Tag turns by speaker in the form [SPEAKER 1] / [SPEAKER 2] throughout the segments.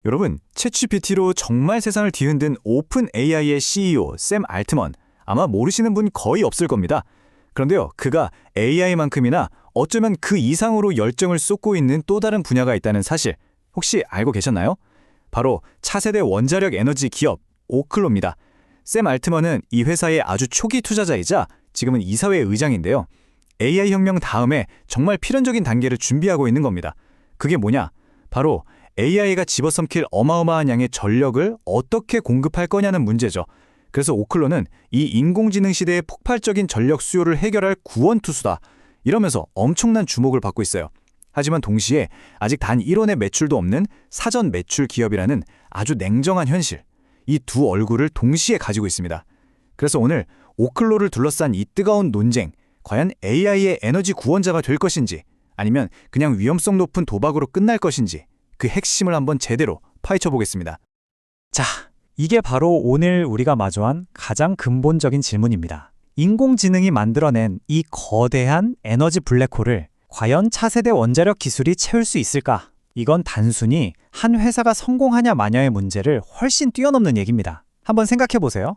[SPEAKER 1] 여러분, 챗GPT로 정말 세상을 뒤흔든 오픈 AI의 CEO 샘 알트먼, 아마 모르시는 분 거의 없을 겁니다. 그런데요, 그가 AI만큼이나 어쩌면 그 이상으로 열정을 쏟고 있는 또 다른 분야가 있다는 사실 혹시 알고 계셨나요? 바로 차세대 원자력 에너지 기업 오클로입니다. 샘 알트먼은 이 회사의 아주 초기 투자자이자 지금은 이사회 의장인데요. AI 혁명 다음에 정말 필연적인 단계를 준비하고 있는 겁니다. 그게 뭐냐? 바로 AI가 집어삼킬 어마어마한 양의 전력을 어떻게 공급할 거냐는 문제죠. 그래서 오클로는 이 인공지능 시대의 폭발적인 전력 수요를 해결할 구원투수다, 이러면서 엄청난 주목을 받고 있어요. 하지만 동시에 아직 단 1원의 매출도 없는 사전 매출 기업이라는 아주 냉정한 현실, 이 두 얼굴을 동시에 가지고 있습니다. 그래서 오늘 오클로를 둘러싼 이 뜨거운 논쟁, 과연 AI의 에너지 구원자가 될 것인지 아니면 그냥 위험성 높은 도박으로 끝날 것인지 그 핵심을 한번 제대로 파헤쳐 보겠습니다.
[SPEAKER 2] 자, 이게 바로 오늘 우리가 마주한 가장 근본적인 질문입니다. 인공지능이 만들어낸 이 거대한 에너지 블랙홀을 과연 차세대 원자력 기술이 채울 수 있을까? 이건 단순히 한 회사가 성공하냐 마냐의 문제를 훨씬 뛰어넘는 얘기입니다. 한번 생각해 보세요.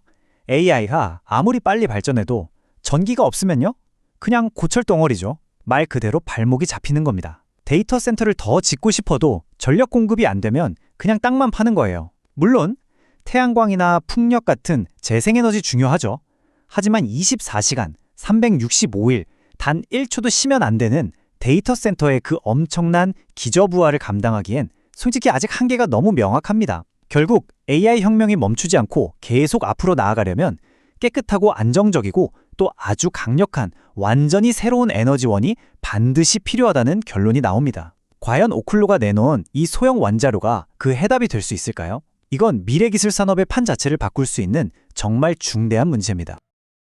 [SPEAKER 2] AI가 아무리 빨리 발전해도 전기가 없으면요? 그냥 고철 덩어리죠. 말 그대로 발목이 잡히는 겁니다. 데이터 센터를 더 짓고 싶어도 전력 공급이 안 되면 그냥 땅만 파는 거예요. 물론 태양광이나 풍력 같은 재생에너지 중요하죠. 하지만 24시간, 365일, 단 1초도 쉬면 안 되는 데이터 센터의 그 엄청난 기저부하를 감당하기엔 솔직히 아직 한계가 너무 명확합니다. 결국 AI 혁명이 멈추지 않고 계속 앞으로 나아가려면 깨끗하고 안정적이고 또 아주 강력한 완전히 새로운 에너지원이 반드시 필요하다는 결론이 나옵니다. 과연 오클로가 내놓은 이 소형 원자로가 그 해답이 될 수 있을까요? 이건 미래기술 산업의 판 자체를 바꿀 수 있는 정말 중대한 문제입니다.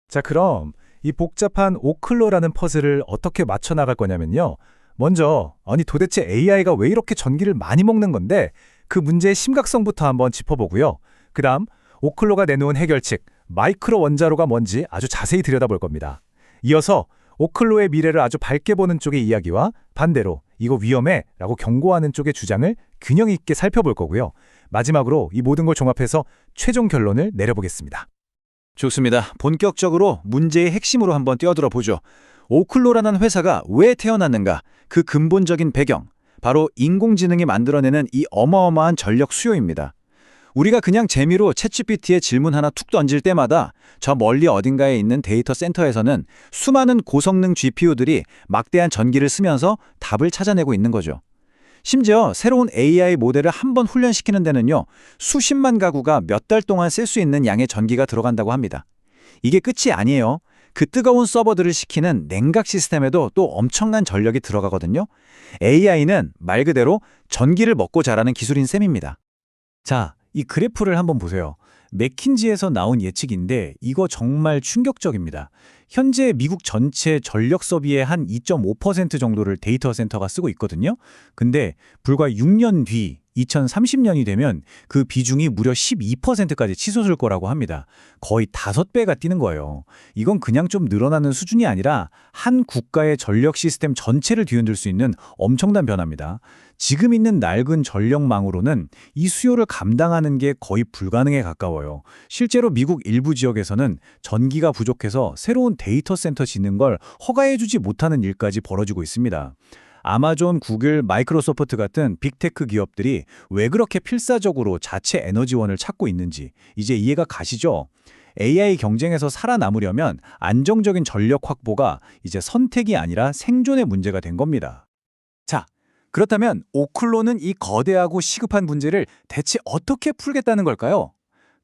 [SPEAKER 3] 자, 그럼 이 복잡한 오클로라는 퍼즐을 어떻게 맞춰 나갈 거냐면요. 먼저, 아니 도대체 AI가 왜 이렇게 전기를 많이 먹는 건데 그 문제의 심각성부터 한번 짚어보고요. 그다음 오클로가 내놓은 해결책, 마이크로 원자로가 뭔지 아주 자세히 들여다볼 겁니다. 이어서 오클로의 미래를 아주 밝게 보는 쪽의 이야기와 반대로 이거 위험해 라고 경고하는 쪽의 주장을 균형 있게 살펴볼 거고요. 마지막으로 이 모든 걸 종합해서 최종 결론을 내려보겠습니다.
[SPEAKER 1] 좋습니다. 본격적으로 문제의 핵심으로 한번 뛰어들어 보죠. 오클로라는 회사가 왜 태어났는가? 그 근본적인 배경, 바로 인공지능이 만들어내는 이 어마어마한 전력 수요입니다. 우리가 그냥 재미로 챗GPT에 질문 하나 툭 던질 때마다 저 멀리 어딘가에 있는 데이터 센터에서는 수많은 고성능 GPU들이 막대한 전기를 쓰면서 답을 찾아내고 있는 거죠. 심지어 새로운 AI 모델을 한번 훈련시키는 데는요, 수십만 가구가 몇 달 동안 쓸 수 있는 양의 전기가 들어간다고 합니다. 이게 끝이 아니에요. 그 뜨거운 서버들을 시키는 냉각 시스템에도 또 엄청난 전력이 들어가거든요. AI는 말 그대로 전기를 먹고 자라는 기술인 셈입니다.
[SPEAKER 2] 자, 이 그래프를 한번 보세요. 맥킨지에서 나온 예측인데 이거 정말 충격적입니다. 현재 미국 전체 전력 소비의 한 2.5% 정도를 데이터 센터가 쓰고 있거든요. 근데 불과 6년 뒤 2030년이 되면 그 비중이 무려 12%까지 치솟을 거라고 합니다. 거의 5배가 뛰는 거예요. 이건 그냥 좀 늘어나는 수준이 아니라 한 국가의 전력 시스템 전체를 뒤흔들 수 있는 엄청난 변화입니다. 지금 있는 낡은 전력망으로는 이 수요를 감당하는 게 거의 불가능에 가까워요. 실제로 미국 일부 지역에서는 전기가 부족해서 새로운 데이터 센터 짓는 걸 허가해주지 못하는 일까지 벌어지고 있습니다. 아마존, 구글, 마이크로소프트 같은 빅테크 기업들이 왜 그렇게 필사적으로 자체 에너지원을 찾고 있는지 이제 이해가 가시죠? AI 경쟁에서 살아남으려면 안정적인 전력 확보가 이제 선택이 아니라 생존의 문제가 된 겁니다.
[SPEAKER 1] 자, 그렇다면 오클로는 이 거대하고 시급한 문제를 대체 어떻게 풀겠다는 걸까요?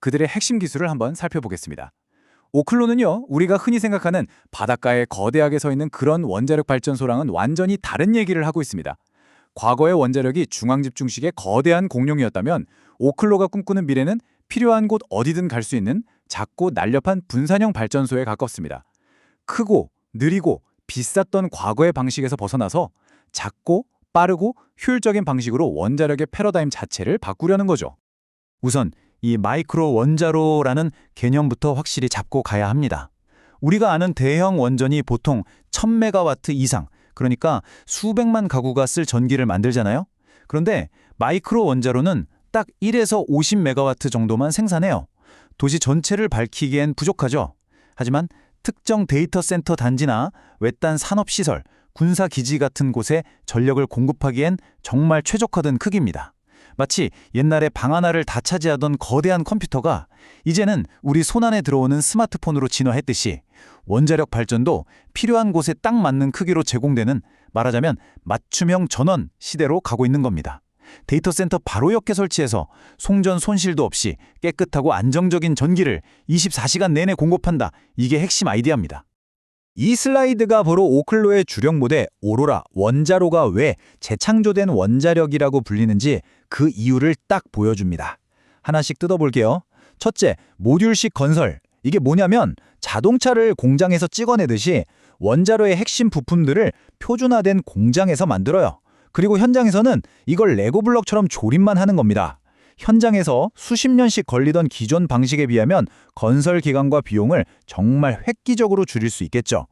[SPEAKER 1] 그들의 핵심 기술을 한번 살펴보겠습니다. 오클로는요, 우리가 흔히 생각하는 바닷가에 거대하게 서 있는 그런 원자력 발전소랑은 완전히 다른 얘기를 하고 있습니다. 과거의 원자력이 중앙집중식의 거대한 공룡이었다면 오클로가 꿈꾸는 미래는 필요한 곳 어디든 갈 수 있는 작고 날렵한 분산형 발전소에 가깝습니다. 크고 느리고 비쌌던 과거의 방식에서 벗어나서 작고 빠르고 효율적인 방식으로 원자력의 패러다임 자체를 바꾸려는 거죠. 우선 이 마이크로 원자로라는 개념부터 확실히 잡고 가야 합니다. 우리가 아는 대형 원전이 보통 1000메가와트 이상, 그러니까 수백만 가구가 쓸 전기를 만들잖아요. 그런데 마이크로 원자로는 딱 1에서 50메가와트 정도만 생산해요. 도시 전체를 밝히기엔 부족하죠. 하지만 특정 데이터 센터 단지나 외딴 산업시설, 군사기지 같은 곳에 전력을 공급하기엔 정말 최적화된 크기입니다. 마치 옛날에 방 하나를 다 차지하던 거대한 컴퓨터가 이제는 우리 손안에 들어오는 스마트폰으로 진화했듯이 원자력 발전도 필요한 곳에 딱 맞는 크기로 제공되는, 말하자면 맞춤형 전원 시대로 가고 있는 겁니다. 데이터 센터 바로 옆에 설치해서 송전 손실도 없이 깨끗하고 안정적인 전기를 24시간 내내 공급한다. 이게 핵심 아이디어입니다. 이 슬라이드가 바로 오클로의 주력 모델 오로라 원자로가 왜 재창조된 원자력이라고 불리는지 그 이유를 딱 보여줍니다. 하나씩 뜯어볼게요. 첫째, 모듈식 건설. 이게 뭐냐면 자동차를 공장에서 찍어내듯이 원자로의 핵심 부품들을 표준화된 공장에서 만들어요. 그리고 현장에서는 이걸 레고 블럭처럼 조립만 하는 겁니다. 현장에서 수십 년씩 걸리던 기존 방식에 비하면 건설 기간과 비용을 정말 획기적으로 줄일 수 있겠죠.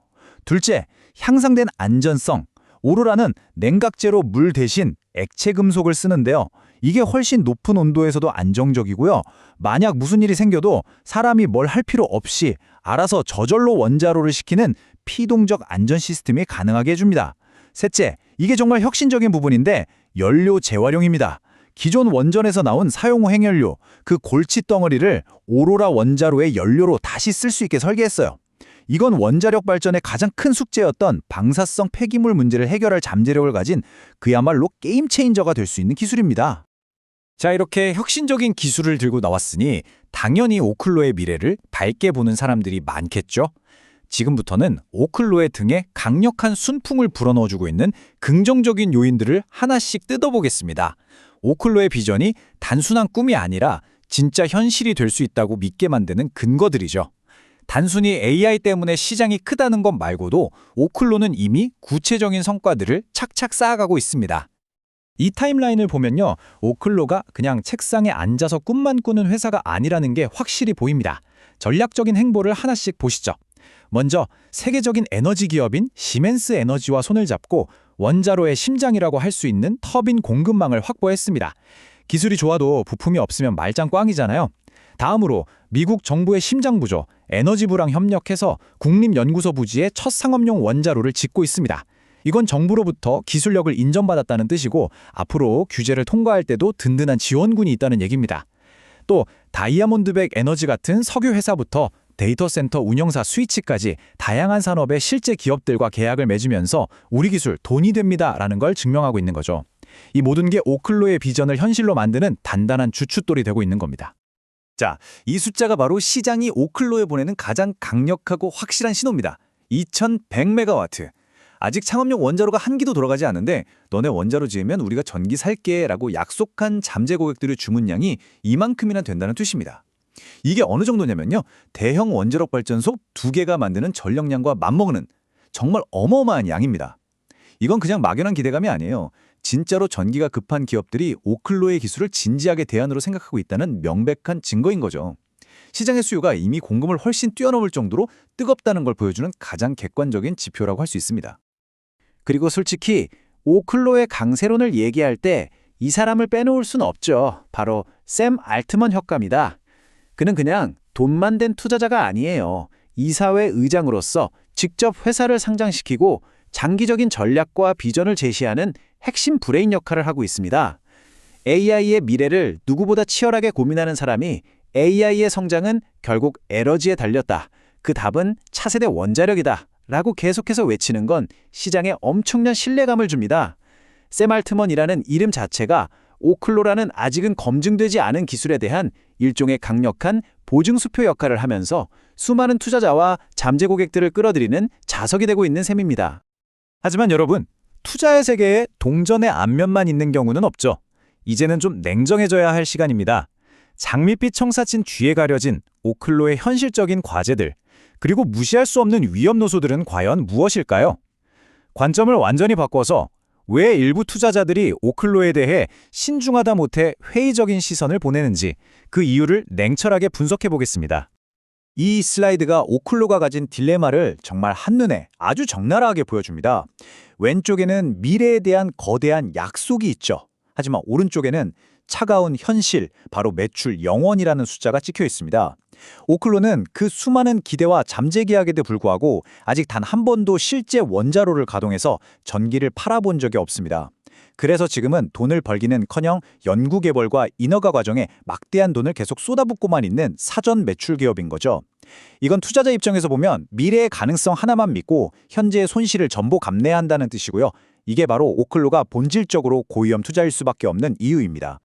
[SPEAKER 1] 둘째, 향상된 안전성. 오로라는 냉각제로 물 대신 액체 금속을 쓰는데요. 이게 훨씬 높은 온도에서도 안정적이고요. 만약 무슨 일이 생겨도 사람이 뭘 할 필요 없이 알아서 저절로 원자로를 식히는 피동적 안전 시스템이 가능하게 해줍니다. 셋째, 이게 정말 혁신적인 부분인데 연료 재활용입니다. 기존 원전에서 나온 사용 후 핵연료, 그 골치 덩어리를 오로라 원자로의 연료로 다시 쓸 수 있게 설계했어요. 이건 원자력 발전의 가장 큰 숙제였던 방사성 폐기물 문제를 해결할 잠재력을 가진 그야말로 게임 체인저가 될 수 있는 기술입니다. 자, 이렇게 혁신적인 기술을 들고 나왔으니 당연히 오클로의 미래를 밝게 보는 사람들이 많겠죠? 지금부터는 오클로의 등에 강력한 순풍을 불어넣어주고 있는 긍정적인 요인들을 하나씩 뜯어보겠습니다. 오클로의 비전이 단순한 꿈이 아니라 진짜 현실이 될 수 있다고 믿게 만드는 근거들이죠. 단순히 AI 때문에 시장이 크다는 것 말고도 오클로는 이미 구체적인 성과들을 착착 쌓아가고 있습니다. 이 타임라인을 보면요, 오클로가 그냥 책상에 앉아서 꿈만 꾸는 회사가 아니라는 게 확실히 보입니다. 전략적인 행보를 하나씩 보시죠. 먼저 세계적인 에너지 기업인 시멘스 에너지와 손을 잡고 원자로의 심장이라고 할 수 있는 터빈 공급망을 확보했습니다. 기술이 좋아도 부품이 없으면 말짱 꽝이잖아요. 다음으로 미국 정부의 심장부죠, 에너지부랑 협력해서 국립연구소 부지에 첫 상업용 원자로를 짓고 있습니다. 이건 정부로부터 기술력을 인정받았다는 뜻이고 앞으로 규제를 통과할 때도 든든한 지원군이 있다는 얘기입니다. 또 다이아몬드백 에너지 같은 석유 회사부터 데이터 센터 운영사 스위치까지 다양한 산업의 실제 기업들과 계약을 맺으면서 우리 기술 돈이 됩니다라는 걸 증명하고 있는 거죠. 이 모든 게 오클로의 비전을 현실로 만드는 단단한 주춧돌이 되고 있는 겁니다. 자, 이 숫자가 바로 시장이 오클로에 보내는 가장 강력하고 확실한 신호입니다. 2100메가와트. 아직 창업용 원자로가 한 기도 돌아가지 않는데 너네 원자로 지으면 우리가 전기 살게 라고 약속한 잠재 고객들의 주문량이 이만큼이나 된다는 뜻입니다. 이게 어느 정도냐면요, 대형 원자력 발전소 2개가 만드는 전력량과 맞먹는 정말 어마어마한 양입니다. 이건 그냥 막연한 기대감이 아니에요. 진짜로 전기가 급한 기업들이 오클로의 기술을 진지하게 대안으로 생각하고 있다는 명백한 증거인 거죠. 시장의 수요가 이미 공급을 훨씬 뛰어넘을 정도로 뜨겁다는 걸 보여주는 가장 객관적인 지표라고 할 수 있습니다. 그리고 솔직히 오클로의 강세론을 얘기할 때 이 사람을 빼놓을 순 없죠. 바로 샘 알트먼 혁가입니다. 그는 그냥 돈만 된 투자자가 아니에요. 이사회 의장으로서 직접 회사를 상장시키고 장기적인 전략과 비전을 제시하는 핵심 브레인 역할을 하고 있습니다. AI의 미래를 누구보다 치열하게 고민하는 사람이 AI의 성장은 결국 에너지에 달렸다. 그 답은 차세대 원자력이다. 라고 계속해서 외치는 건 시장에 엄청난 신뢰감을 줍니다. 샘 알트먼이라는 이름 자체가 오클로라는 아직은 검증되지 않은 기술에 대한 일종의 강력한 보증수표 역할을 하면서 수많은 투자자와 잠재 고객들을 끌어들이는 자석이 되고 있는 셈입니다. 하지만 여러분, 투자의 세계에 동전의 앞면만 있는 경우는 없죠. 이제는 좀 냉정해져야 할 시간입니다. 장밋빛 청사진 뒤에 가려진 오클로의 현실적인 과제들, 그리고 무시할 수 없는 위험 요소들은 과연 무엇일까요? 관점을 완전히 바꿔서 왜 일부 투자자들이 오클로에 대해 신중하다 못해 회의적인 시선을 보내는지 그 이유를 냉철하게 분석해 보겠습니다. 이 슬라이드가 오클로가 가진 딜레마를 정말 한눈에 아주 적나라하게 보여줍니다. 왼쪽에는 미래에 대한 거대한 약속이 있죠. 하지만 오른쪽에는 차가운 현실, 바로 매출 0원이라는 숫자가 찍혀 있습니다. 오클로는 그 수많은 기대와 잠재 계약에도 불구하고 아직 단 한 번도 실제 원자로를 가동해서 전기를 팔아본 적이 없습니다. 그래서 지금은 돈을 벌기는커녕 연구 개발과 인허가 과정에 막대한 돈을 계속 쏟아붓고만 있는 사전 매출 기업인 거죠. 이건 투자자 입장에서 보면 미래의 가능성 하나만 믿고 현재의 손실을 전부 감내해야 한다는 뜻이고요. 이게 바로 오클로가 본질적으로 고위험 투자일 수밖에 없는 이유입니다.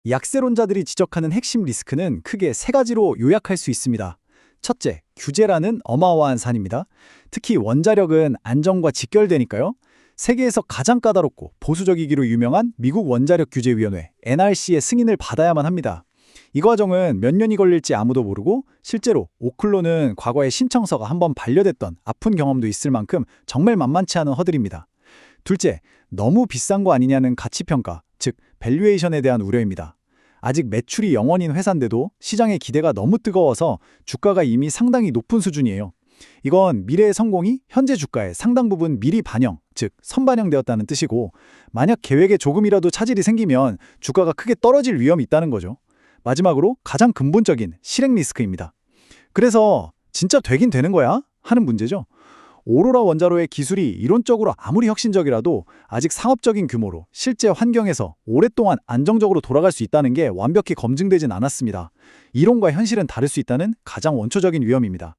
[SPEAKER 4] 약세론자들이 지적하는 핵심 리스크는 크게 세 가지로 요약할 수 있습니다. 첫째, 규제라는 어마어마한 산입니다. 특히 원자력은 안전과 직결되니까요. 세계에서 가장 까다롭고 보수적이기로 유명한 미국 원자력 규제위원회 NRC의 승인을 받아야만 합니다. 이 과정은 몇 년이 걸릴지 아무도 모르고 실제로 오클로는 과거에 신청서가 한번 반려됐던 아픈 경험도 있을 만큼 정말 만만치 않은 허들입니다. 둘째, 너무 비싼 거 아니냐는 가치평가, 즉 밸류에이션에 대한 우려입니다. 아직 매출이 0원인 회사인데도 시장의 기대가 너무 뜨거워서 주가가 이미 상당히 높은 수준이에요. 이건 미래의 성공이 현재 주가에 상당 부분 미리 반영, 즉 선반영되었다는 뜻이고 만약 계획에 조금이라도 차질이 생기면 주가가 크게 떨어질 위험이 있다는 거죠. 마지막으로 가장 근본적인 실행 리스크입니다. 그래서 진짜 되긴 되는 거야? 하는 문제죠. 오로라 원자로의 기술이 이론적으로 아무리 혁신적이라도 아직 상업적인 규모로 실제 환경에서 오랫동안 안정적으로 돌아갈 수 있다는 게 완벽히 검증되진 않았습니다. 이론과 현실은 다를 수 있다는 가장 원초적인 위험입니다.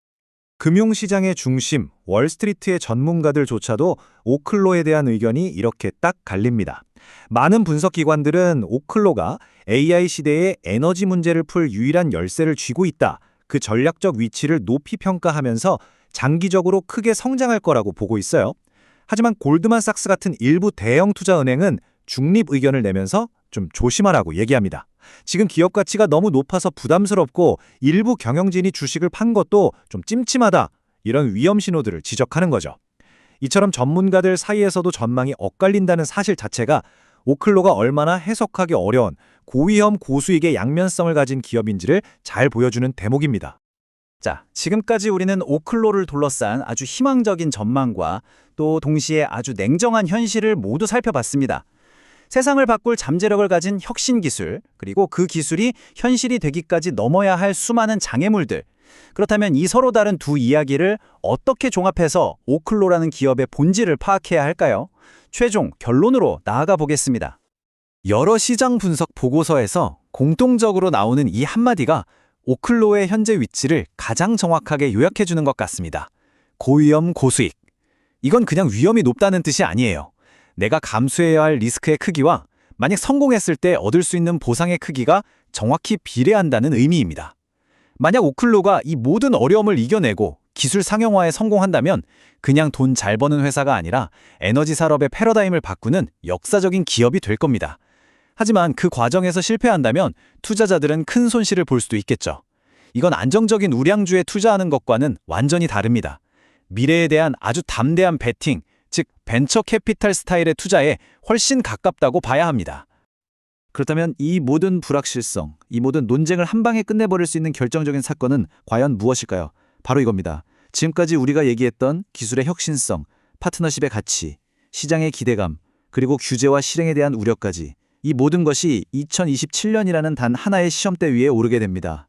[SPEAKER 3] 금융시장의 중심, 월스트리트의 전문가들조차도 오클로에 대한 의견이 이렇게 딱 갈립니다. 많은 분석기관들은 오클로가 AI 시대의 에너지 문제를 풀 유일한 열쇠를 쥐고 있다. 그 전략적 위치를 높이 평가하면서 장기적으로 크게 성장할 거라고 보고 있어요. 하지만 골드만삭스 같은 일부 대형 투자은행은 중립 의견을 내면서 좀 조심하라고 얘기합니다. 지금 기업 가치가 너무 높아서 부담스럽고 일부 경영진이 주식을 판 것도 좀 찜찜하다. 이런 위험 신호들을 지적하는 거죠. 이처럼 전문가들 사이에서도 전망이 엇갈린다는 사실 자체가 오클로가 얼마나 해석하기 어려운 고위험 고수익의 양면성을 가진 기업인지를 잘 보여주는 대목입니다.
[SPEAKER 1] 자, 지금까지 우리는 오클로를 둘러싼 아주 희망적인 전망과 또 동시에 아주 냉정한 현실을 모두 살펴봤습니다. 세상을 바꿀 잠재력을 가진 혁신 기술, 그리고 그 기술이 현실이 되기까지 넘어야 할 수많은 장애물들. 그렇다면 이 서로 다른 두 이야기를 어떻게 종합해서 오클로라는 기업의 본질을 파악해야 할까요? 최종 결론으로 나아가 보겠습니다. 여러 시장 분석 보고서에서 공통적으로 나오는 이 한마디가 오클로의 현재 위치를 가장 정확하게 요약해주는 것 같습니다. 고위험 고수익. 이건 그냥 위험이 높다는 뜻이 아니에요. 내가 감수해야 할 리스크의 크기와 만약 성공했을 때 얻을 수 있는 보상의 크기가 정확히 비례한다는 의미입니다. 만약 오클로가 이 모든 어려움을 이겨내고 기술 상용화에 성공한다면 그냥 돈 잘 버는 회사가 아니라 에너지 산업의 패러다임을 바꾸는 역사적인 기업이 될 겁니다. 하지만 그 과정에서 실패한다면 투자자들은 큰 손실을 볼 수도 있겠죠. 이건 안정적인 우량주에 투자하는 것과는 완전히 다릅니다. 미래에 대한 아주 담대한 베팅, 즉 벤처 캐피탈 스타일의 투자에 훨씬 가깝다고 봐야 합니다. 그렇다면 이 모든 불확실성, 이 모든 논쟁을 한 방에 끝내버릴 수 있는 결정적인 사건은 과연 무엇일까요? 바로 이겁니다. 지금까지 우리가 얘기했던 기술의 혁신성, 파트너십의 가치, 시장의 기대감, 그리고 규제와 실행에 대한 우려까지 이 모든 것이 2027년이라는 단 하나의 시험대 위에 오르게 됩니다.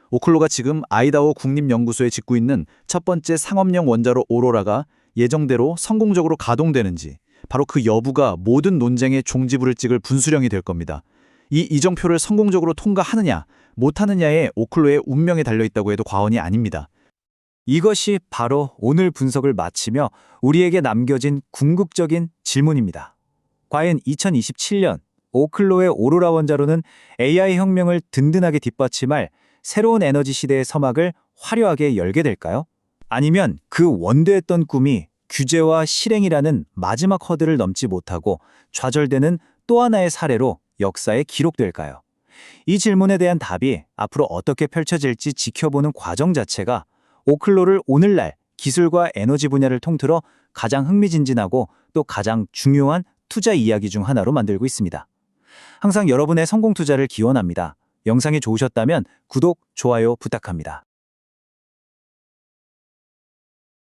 [SPEAKER 1] 오클로가 지금 아이다호 국립연구소에 짓고 있는 첫 번째 상업용 원자로 오로라가 예정대로 성공적으로 가동되는지 바로 그 여부가 모든 논쟁의 종지부를 찍을 분수령이 될 겁니다. 이 이정표를 성공적으로 통과하느냐 못하느냐에 오클로의 운명이 달려있다고 해도 과언이 아닙니다. 이것이 바로 오늘 분석을 마치며 우리에게 남겨진 궁극적인 질문입니다. 과연 2027년 오클로의 오로라 원자로는 AI 혁명을 든든하게 뒷받침할 새로운 에너지 시대의 서막을 화려하게 열게 될까요? 아니면 그 원대했던 꿈이 규제와 실행이라는 마지막 허들을 넘지 못하고 좌절되는 또 하나의 사례로 역사에 기록될까요? 이 질문에 대한 답이 앞으로 어떻게 펼쳐질지 지켜보는 과정 자체가 오클로를 오늘날 기술과 에너지 분야를 통틀어 가장 흥미진진하고 또 가장 중요한 투자 이야기 중 하나로 만들고 있습니다. 항상 여러분의 성공 투자를 기원합니다. 영상이 좋으셨다면 구독, 좋아요 부탁합니다.